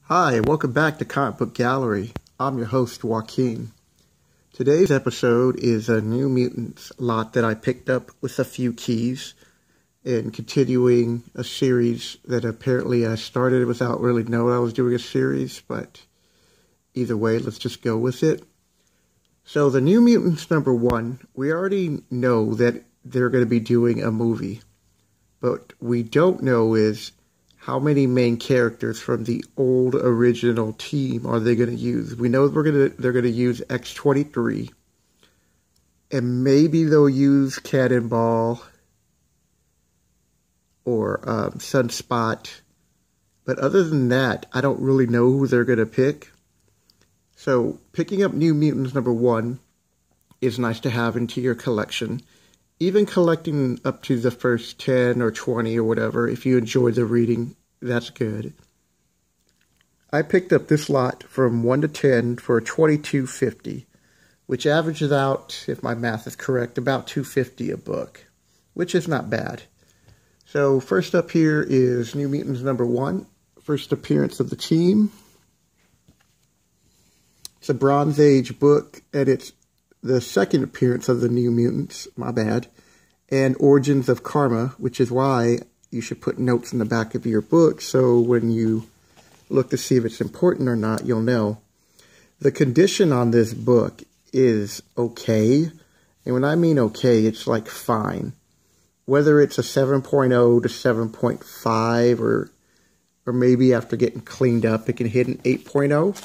Hi, welcome back to Comic Book Gallery. I'm your host, Joaquin. Today's episode is a New Mutants lot that I picked up with a few keys and continuing a series that apparently I started without really knowing I was doing a series, but either way, let's just go with it. So the New Mutants #1, we already know that they're going to be doing a movie, but we don't know is how many main characters from the old original team are they going to use? We know they're going to use X-23, and maybe they'll use Cannonball or Sunspot. But other than that, I don't really know who they're going to pick. So picking up New Mutants #1 is nice to have into your collection. Even collecting up to the first 10 or 20 or whatever, if you enjoy the reading, that's good. I picked up this lot from 1 to 10 for $22.50, which averages out, if my math is correct, about $2.50 a book, which is not bad. So first up here is New Mutants #1, first appearance of the team. It's a Bronze Age book, and it's the second appearance of the New Mutants, my bad, and Origins of Karma, which is why you should put notes in the back of your book, so when you look to see if it's important or not, you'll know. The condition on this book is okay, and when I mean okay, it's like fine. Whether it's a 7.0 to 7.5, or maybe after getting cleaned up, it can hit an 8.0.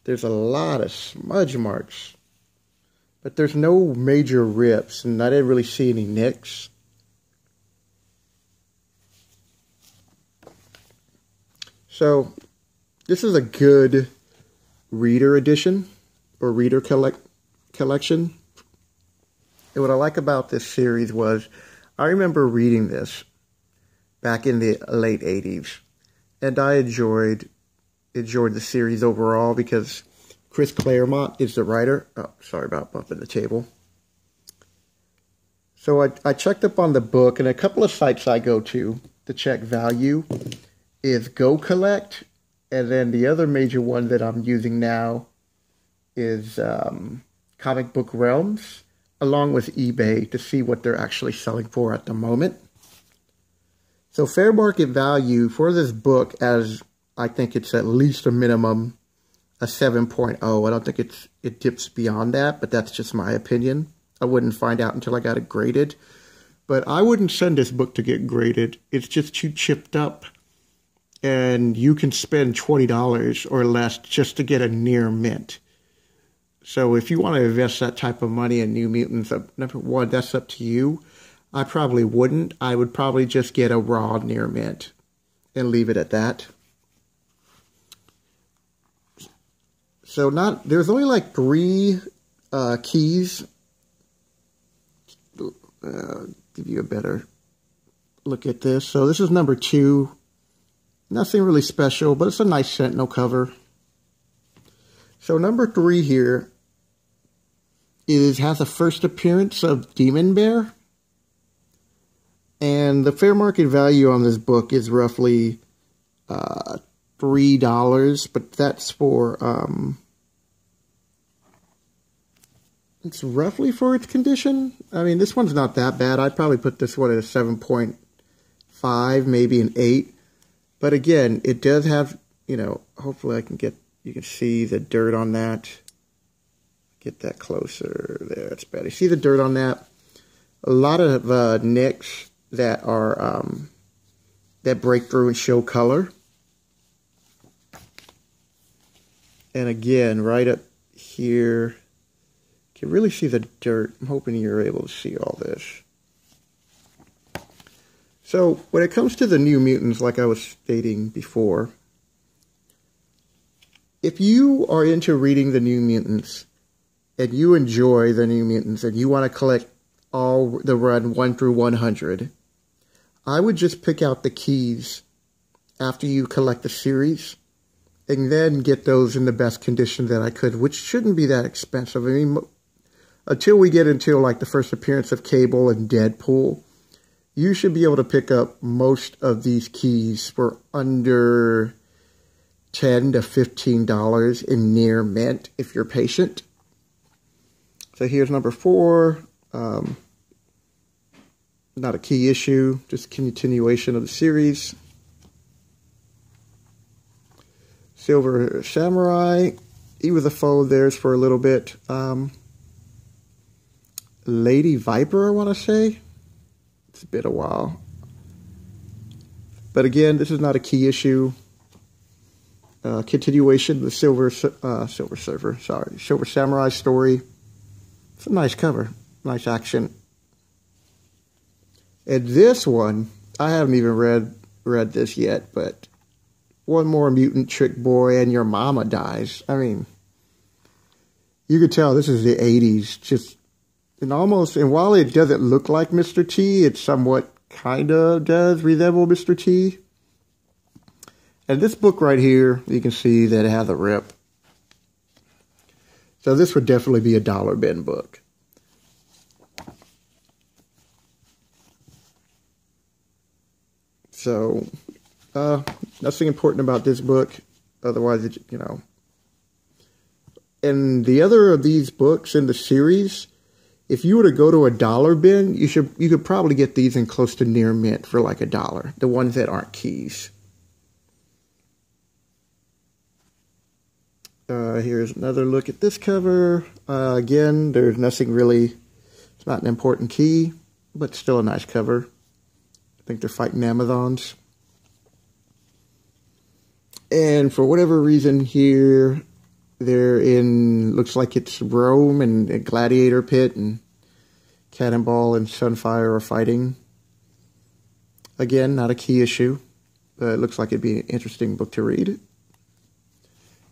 There's a lot of smudge marks, but there's no major rips, and I didn't really see any nicks. So, this is a good reader edition, or reader collection. And what I like about this series was, I remember reading this back in the late 80s, and I enjoyed the series overall because Chris Claremont is the writer. Oh, sorry about bumping the table. So I checked up on the book, and a couple of sites I go to check value is Go Collect, and then the other major one that I'm using now is Comic Book Realms, along with eBay to see what they're actually selling for at the moment. So fair market value for this book, as I think it's at least a minimum a 7.0. I don't think it dips beyond that, but that's just my opinion. I wouldn't find out until I got it graded. But I wouldn't send this book to get graded. It's just too chipped up. And you can spend $20 or less just to get a near mint. So if you want to invest that type of money in New Mutants #1, that's up to you. I probably wouldn't. I would probably just get a raw near mint and leave it at that. So there's only like 3 keys. Give you a better look at this. So this is #2. Nothing really special, but it's a nice Sentinel cover. So #3 here has a first appearance of Demon Bear. And the fair market value on this book is roughly $3, but that's for it's roughly for its condition. I mean, this one's not that bad. I'd probably put this one at a 7.5, maybe an 8. But again, it does have, hopefully you can see the dirt on that. Get that closer. There, it's better. You see the dirt on that? A lot of nicks that are, that break through and show color. And again, right up here, you can really see the dirt. I'm hoping you're able to see all this. So, when it comes to the New Mutants, like I was stating before, if you are into reading the New Mutants, and you enjoy the New Mutants, and you want to collect all the run 1 through 100, I would just pick out the keys after you collect the series, and then get those in the best condition that I could, which shouldn't be that expensive. I mean, until we get into like the first appearance of Cable and Deadpool, you should be able to pick up most of these keys for under $10 to $15 in near mint if you're patient. So here's number 4. Not a key issue, just continuation of the series. Silver Samurai. He was a foe of theirs for a little bit. Lady Viper, I want to say. It's been a while. But again, this is not a key issue. Continuation of the Silver Samurai story. It's a nice cover. Nice action. And this one, I haven't even read this yet, but one more mutant trick boy and your mama dies. I mean, you could tell this is the 80s. And while it doesn't look like Mr. T, it somewhat kind of does resemble Mr. T. And this book right here, you can see that it has a rip. So this would definitely be a dollar bin book. So, nothing important about this book. Otherwise, you know. And the other of these books in the series, if you were to go to a dollar bin, you could probably get these in close to near mint for like $1. The ones that aren't keys. Here's another look at this cover. Again, there's nothing really. It's not an important key, but still a nice cover. I think they're fighting Amazons. And for whatever reason here, they're in, looks like it's Rome and a gladiator pit, and Cannonball and Sunfire are fighting. Again, not a key issue, but it looks like it'd be an interesting book to read.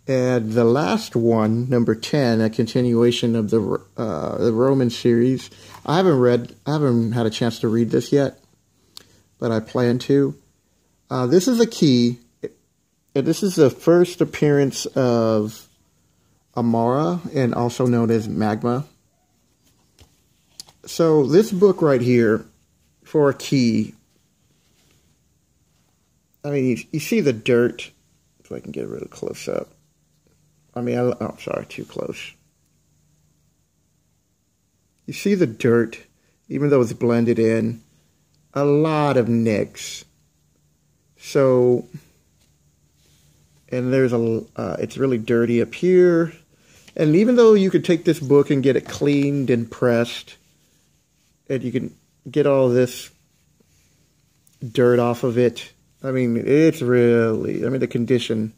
And the last one, number 10, a continuation of the Roman series. I haven't had a chance to read this yet, but I plan to. This is a key, and this is the first appearance of Amara, and also known as Magma. So this book right here, for a key, I mean, you see the dirt, if I can get a real close up. I mean, oh, sorry, too close. You see the dirt, even though it's blended in, a lot of nicks. So, and there's it's really dirty up here. And even though you could take this book and get it cleaned and pressed, and you can get all this dirt off of it, I mean, it's really, the condition,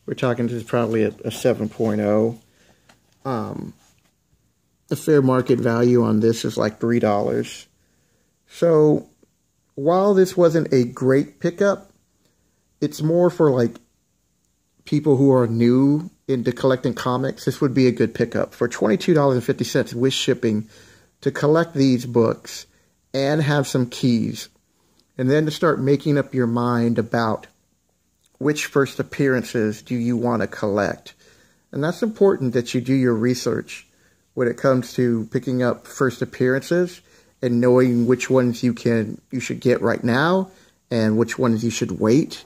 we're talking, this is probably a 7.0. The fair market value on this is like $3. So, while this wasn't a great pickup, it's more for like people who are new into collecting comics. This would be a good pickup. For $22.50 with shipping, to collect these books and have some keys, and then to start making up your mind about which first appearances do you want to collect. And that's important, that you do your research when it comes to picking up first appearances and knowing which ones you should get right now and which ones you should wait.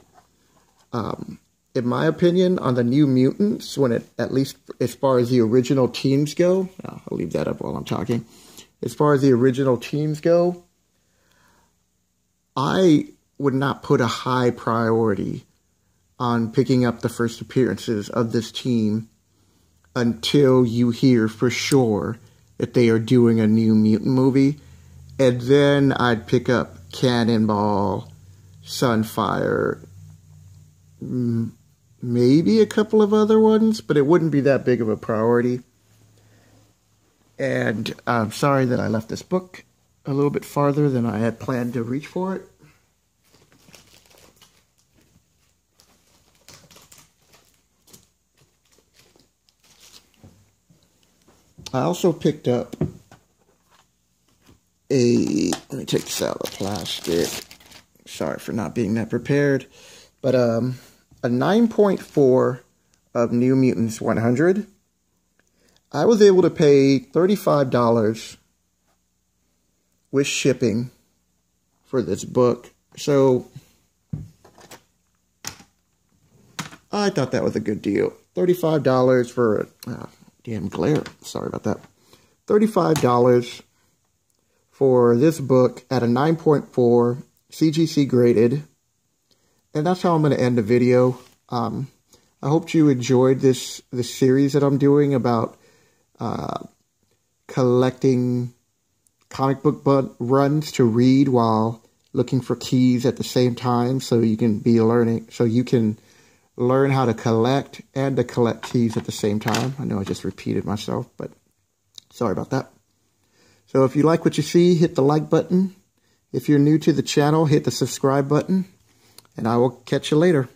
In my opinion, on the New Mutants, at least as far as the original teams go, I'll leave that up while I'm talking. As far as the original teams go, I would not put a high priority on picking up the first appearances of this team until you hear for sure that they are doing a New Mutant movie. And then I'd pick up Cannonball, Sunfire, maybe a couple of other ones, but it wouldn't be that big of a priority. And I'm sorry that I left this book a little bit farther than I had planned to reach for it. I also picked up let me take this out of the plastic. Sorry for not being that prepared. But a 9.4 of New Mutants 100. I was able to pay $35 with shipping for this book. So I thought that was a good deal. $35 for a damn glare. Sorry about that. $35 for this book at a 9.4 CGC graded. And that's how I'm going to end the video. I hope you enjoyed this series that I'm doing about collecting comic book runs to read while looking for keys at the same time, so you can learn how to collect and to collect keys at the same time. I know I just repeated myself, but sorry about that. So if you like what you see, hit the like button. If you're new to the channel, hit the subscribe button, and I will catch you later.